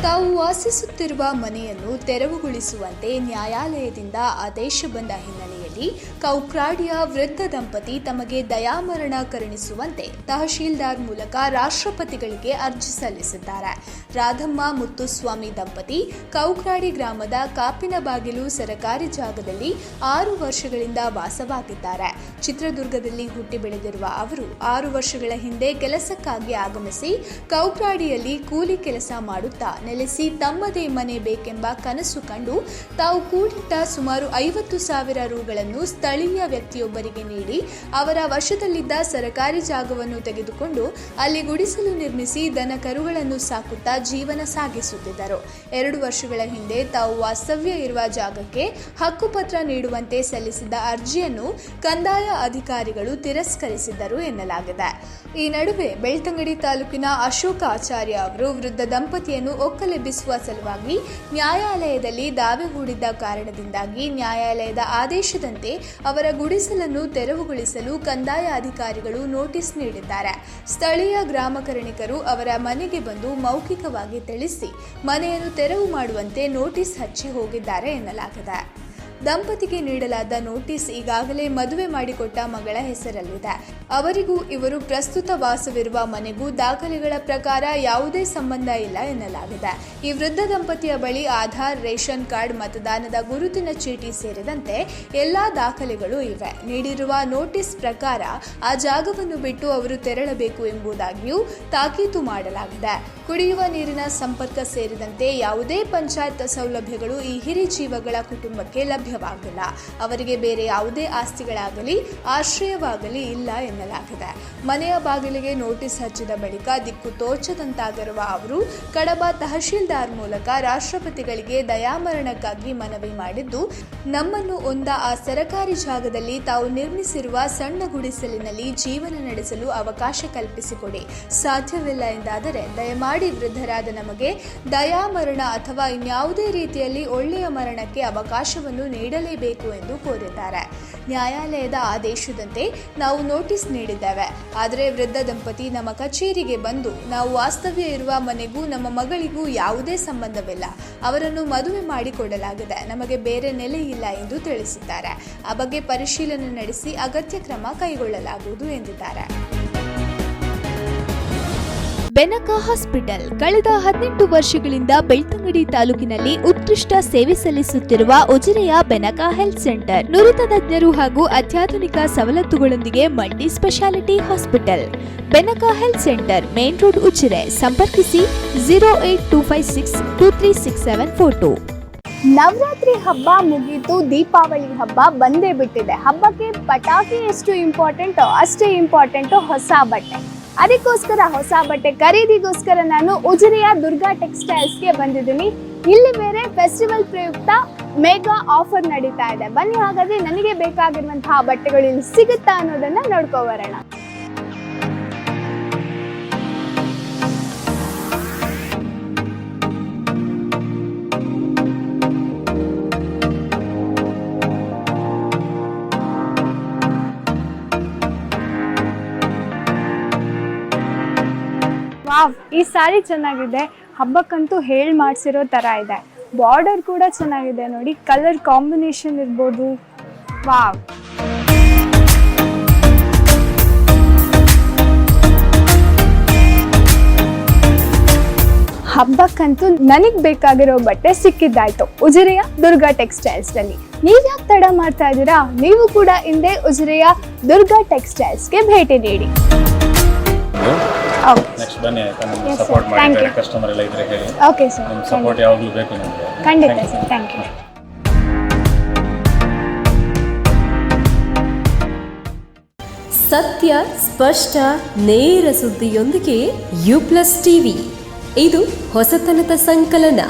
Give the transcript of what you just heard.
ತಾವು ವಾಸಿಸುತ್ತಿರುವ ಮನೆಯನ್ನು ತೆರವುಗೊಳಿಸುವಂತೆ ನ್ಯಾಯಾಲಯದಿಂದ ಆದೇಶ ಬಂದ ಹಿನ್ನೆಲೆಯಲ್ಲಿ ಕೌಕ್ರಾಡಿಯ ವೃದ್ಧ ದಂಪತಿ ತಮಗೆ ದಯಾಮರಣ ಕರುಣಿಸುವಂತೆ ತಹಶೀಲ್ದಾರ್ ಮೂಲಕ ರಾಷ್ಟ್ರಪತಿಗಳಿಗೆ ಅರ್ಜಿ ಸಲ್ಲಿಸಿದ್ದಾರೆ. ರಾಧಮ್ಮ ಮುತ್ತುಸ್ವಾಮಿ ದಂಪತಿ ಕೌಕ್ರಾಡಿ ಗ್ರಾಮದ ಕಾಪಿನಬಾಗಿಲು ಸರಕಾರಿ ಜಾಗದಲ್ಲಿ 6 ವರ್ಷಗಳಿಂದ ವಾಸವಾಗಿದ್ದಾರೆ. ಚಿತ್ರದುರ್ಗದಲ್ಲಿ ಹುಟ್ಟಿ ಬೆಳೆದಿರುವ ಅವರು 6 ವರ್ಷಗಳ ಹಿಂದೆ ಕೆಲಸಕ್ಕಾಗಿ ಆಗಮಿಸಿ ಕೌಕ್ರಾಡಿಯಲ್ಲಿ ಕೂಲಿ ಕೆಲಸ ಮಾಡುತ್ತಾ ನೆಲೆಸಿ ತಮ್ಮದೇ ಮನೆ ಬೇಕೆಂಬ ಕನಸು ಕಂಡು ತಾವು ಕೂಡಿಟ್ಟ ಸುಮಾರು 50,000 ರೂಗಳನ್ನು ಸ್ಥಳೀಯ ವ್ಯಕ್ತಿಯೊಬ್ಬರಿಗೆ ನೀಡಿ ಅವರ ವಶದಲ್ಲಿದ್ದ ಸರಕಾರಿ ಜಾಗವನ್ನು ತೆಗೆದುಕೊಂಡು ಅಲ್ಲಿ ಗುಡಿಸಲು ನಿರ್ಮಿಸಿ ದನ ಕರುಗಳನ್ನು ಸಾಕುತ್ತಾ ಜೀವನ ಸಾಗಿಸುತ್ತಿದ್ದರು. 2 ವರ್ಷಗಳ ಹಿಂದೆ ತಾವು ವಾಸ್ತವ್ಯ ಇರುವ ಜಾಗಕ್ಕೆ ಹಕ್ಕುಪತ್ರ ನೀಡುವಂತೆ ಸಲ್ಲಿಸಿದ್ದ ಅರ್ಜಿಯನ್ನು ಕಂದಾಯ ಅಧಿಕಾರಿಗಳು ತಿರಸ್ಕರಿಸಿದ್ದರು ಎನ್ನಲಾಗಿದೆ. ಈ ನಡುವೆ ಬೆಳ್ತಂಗಡಿ ತಾಲೂಕಿನ ಅಶೋಕ ಆಚಾರ್ಯ ಅವರು ವೃದ್ಧ ದಂಪತಿಯನ್ನು ಒಕ್ಕಲೆಬ್ಬಿಸುವ ಸಲುವಾಗಿ ನ್ಯಾಯಾಲಯದಲ್ಲಿ ದಾವೆ ಹೂಡಿದ್ದ ಕಾರಣದಿಂದಾಗಿ ನ್ಯಾಯಾಲಯದ ಆದೇಶದಂತೆ ಅವರ ಗುಡಿಸಲನ್ನು ತೆರವುಗೊಳಿಸಲು ಕಂದಾಯ ಅಧಿಕಾರಿಗಳು ನೋಟಿಸ್ ನೀಡಿದ್ದಾರೆ. ಸ್ಥಳೀಯ ಗ್ರಾಮಕರಣಿಕರು ಅವರ ಮನೆಗೆ ಬಂದು ಮೌಖಿಕವಾಗಿ ತಿಳಿಸಿ ಮನೆಯನ್ನು ತೆರವು ಮಾಡುವಂತೆ ನೋಟಿಸ್ ಹಚ್ಚಿ ಹೋಗಿದ್ದಾರೆ ಎನ್ನಲಾಗಿದೆ. ದಂಪತಿಗೆ ನೀಡಲಾದ ನೋಟಿಸ್ ಈಗಾಗಲೇ ಮದುವೆ ಮಾಡಿಕೊಟ್ಟ ಮಗಳ ಹೆಸರಲ್ಲಿದೆ. ಅವರಿಗೂ ಇವರು ಪ್ರಸ್ತುತ ವಾಸವಿರುವ ಮನೆಗೂ ದಾಖಲೆಗಳ ಪ್ರಕಾರ ಯಾವುದೇ ಸಂಬಂಧ ಇಲ್ಲ ಎನ್ನಲಾಗಿದೆ. ಈ ವೃದ್ಧ ದಂಪತಿಯ ಬಳಿ ಆಧಾರ್, ರೇಷನ್ ಕಾರ್ಡ್, ಮತದಾನದ ಗುರುತಿನ ಚೀಟಿ ಸೇರಿದಂತೆ ಎಲ್ಲಾ ದಾಖಲೆಗಳು ಇವೆ. ನೀಡಿರುವ ನೋಟಿಸ್ ಪ್ರಕಾರ ಆ ಜಾಗವನ್ನು ಬಿಟ್ಟು ಅವರು ತೆರಳಬೇಕು ಎಂಬುದಾಗಿಯೂ ತಾಕೀತು ಮಾಡಲಾಗಿದೆ. ಕುಡಿಯುವ ನೀರಿನ ಸಂಪರ್ಕ ಸೇರಿದಂತೆ ಯಾವುದೇ ಪಂಚಾಯತ್ ಸೌಲಭ್ಯಗಳು ಈ ಹಿರಿ ಜೀವಗಳ ಕುಟುಂಬಕ್ಕೆ ಲಭ್ಯವಾಗಿಲ್ಲ. ಅವರಿಗೆ ಬೇರೆ ಯಾವುದೇ ಆಸ್ತಿಗಳಾಗಲಿ ಆಶ್ರಯವಾಗಲಿ ಇಲ್ಲ ಎನ್ನಲಾಗಿದೆ. ಮನೆಯ ಬಾಗಿಲಿಗೆ ನೋಟಿಸ್ ಹಚ್ಚಿದ ಬಳಿಕ ದಿಕ್ಕು ತೋಚದಂತಾಗಿರುವ ಅವರು ಕಡಬ ತಹಶೀಲ್ದಾರ್ ಮೂಲಕ ರಾಷ್ಟ್ರಪತಿಗಳಿಗೆ ದಯಾಮರಣಕ್ಕಾಗಿ ಮನವಿ ಮಾಡಿದ್ದು, ನಮ್ಮನ್ನು ಆ ಸರಕಾರಿ ಜಾಗದಲ್ಲಿ ತಾವು ನಿರ್ಮಿಸಿರುವ ಸಣ್ಣ ಗುಡಿಸಲಿನಲ್ಲಿ ಜೀವನ ನಡೆಸಲು ಅವಕಾಶ ಕಲ್ಪಿಸಿಕೊಡಿ. ಸಾಧ್ಯವಿಲ್ಲ ಎಂದಾದರೆ ದಯಮಾಡಿ ವೃದ್ಧರಾದ ನಮಗೆ ದಯಾಮರಣ ಅಥವಾ ಇನ್ಯಾವುದೇ ರೀತಿಯಲ್ಲಿ ಒಳ್ಳೆಯ ಮರಣಕ್ಕೆ ಅವಕಾಶವನ್ನು ನೀಡಲೇಬೇಕು ಎಂದು ಕೋರಿದ್ದಾರೆ. ನ್ಯಾಯಾಲಯದ ಆದೇಶದಂತೆ ನಾವು ನೋಟಿಸ್ ನೀಡಿದ್ದೇವೆ. ಆದರೆ ವೃದ್ಧ ದಂಪತಿ ನಮ್ಮ ಕಚೇರಿಗೆ ಬಂದು ನಾವು ವಾಸ್ತವ್ಯ ಇರುವ ಮನೆಗೂ ನಮ್ಮ ಮಗಳಿಗೂ ಯಾವುದೇ ಸಂಬಂಧವಿಲ್ಲ, ಅವರನ್ನು ಮದುವೆ ಮಾಡಿಕೊಡಲಾಗಿದೆ, ನಮಗೆ ಬೇರೆ ನೆಲೆ ಇಲ್ಲ ಎಂದು ತಿಳಿಸಿದ್ದಾರೆ. ಆ ಬಗ್ಗೆ ಪರಿಶೀಲನೆ ನಡೆಸಿ ಅಗತ್ಯ ಕ್ರಮ ಕೈಗೊಳ್ಳಲಾಗುವುದು ಎಂದಿದ್ದಾರೆ. ಬೆನಕ ಹಾಸ್ಪಿಟಲ್ ಕಳೆದ 18 ವರ್ಷಗಳಿಂದ ಬೆಳ್ತಂಗಡಿ ತಾಲೂಕಿನಲ್ಲಿ ಉತ್ಕೃಷ್ಟ ಸೇವೆ ಸಲ್ಲಿಸುತ್ತಿರುವ ಉಜಿರೆಯ ಬೆನಕ ಹೆಲ್ತ್ ಸೆಂಟರ್ ನುರಿತ ತಜ್ಞರು ಹಾಗೂ ಅತ್ಯಾಧುನಿಕ ಸವಲತ್ತುಗಳೊಂದಿಗೆ multi speciality hospital. Benaka health centre, main road, Ujire. ಸಂಪರ್ಕಿಸಿ 08256236742. ನವರಾತ್ರಿ ಹಬ್ಬ ಮುಗೀತು, ದೀಪಾವಳಿ ಹಬ್ಬ ಬಂದೇ ಬಿಟ್ಟಿದೆ. ಹಬ್ಬಕ್ಕೆ ಪಟಾಕಿ ಎಷ್ಟು ಇಂಪಾರ್ಟೆಂಟೋ ಅಷ್ಟೇ ಇಂಪಾರ್ಟೆಂಟು ಹೊಸ ಬಟ್ಟೆ. ಅದಕ್ಕೋಸ್ಕರ ಹೊಸ ಬಟ್ಟೆ ಖರೀದಿಗೋಸ್ಕರ ನಾನು ಉಜಿರೆಯ ದುರ್ಗಾ ಟೆಕ್ಸ್ಟೈಲ್ಸ್ಗೆ ಬಂದಿದ್ದೀನಿ. ಇಲ್ಲಿ ಬೇರೆ ಫೆಸ್ಟಿವಲ್ ಪ್ರಯುಕ್ತ ಮೆಗಾ ಆಫರ್ ನಡೀತಾ ಇದೆ. ಬನ್ನಿ ಹಾಗಾದ್ರೆ ನನಗೆ ಬೇಕಾಗಿರುವಂತಹ ಬಟ್ಟೆಗಳು ಇಲ್ಲಿ ಸಿಗುತ್ತಾ ಅನ್ನೋದನ್ನ ನೋಡ್ಕೊ ಬರೋಣ. ವಾವ್, ಈ ಸಾರಿ ಚೆನ್ನಾಗಿದೆ. ಹಬ್ಬಕ್ಕಂತೂ ಹೇಳಿ ಮಾಡಿಸಿರೋ ಥರ ಇದೆ. ಬಾರ್ಡರ್ ಕೂಡ ಚೆನ್ನಾಗಿದೆ ನೋಡಿ, ಕಲರ್ ಕಾಂಬಿನೇಷನ್ ಇರ್ಬೋದು. ವಾವ್, ಹಬ್ಬಕ್ಕಂತೂ ನನಗೆ ಬೇಕಾಗಿರೋ ಬಟ್ಟೆ ಸಿಕ್ಕಿದ್ದಾಯ್ತು ಉಜಿರೆಯ ದುರ್ಗಾ ಟೆಕ್ಸ್ಟೈಲ್ಸ್ನಲ್ಲಿ. ನೀವ್ಯಾಕೆ ತಡ ಮಾಡ್ತಾ ಇದ್ದೀರಾ? ನೀವು ಕೂಡ ಹಿಂದೆ ಉಜಿರೆಯ ದುರ್ಗಾ ಟೆಕ್ಸ್ಟೈಲ್ಸ್ಗೆ ಭೇಟಿ ನೀಡಿ. ನೆಕ್ಸ್ಟ್ ಬನ್ನಿ, ಆಯ್ತಾ? ಸಪೋರ್ಟ್ ಮಾಡಿ, ಬೇರೆ ಕಸ್ಟಮರ್ ಎಲ್ಲ ಇದ್ರೆ ಹೇಳಿ. ಓಕೆ ಸರ್, ನಿಮ್ಮ ಸಪೋರ್ಟ್ ಯಾವಾಗಲೂ ಬೇಕು ನಮಗೆ. ಖಂಡಿತ ಸರ್, ಥ್ಯಾಂಕ್ ಯು. ಸತ್ಯ, ಸ್ಪಷ್ಟ, ನೇರ ಸುದ್ದಿಯೊಂದಿಗೆ ಯು ಪ್ಲಸ್ ಟಿವಿ. ಇದು ಹೊಸತನದ ಸಂಕಲನ.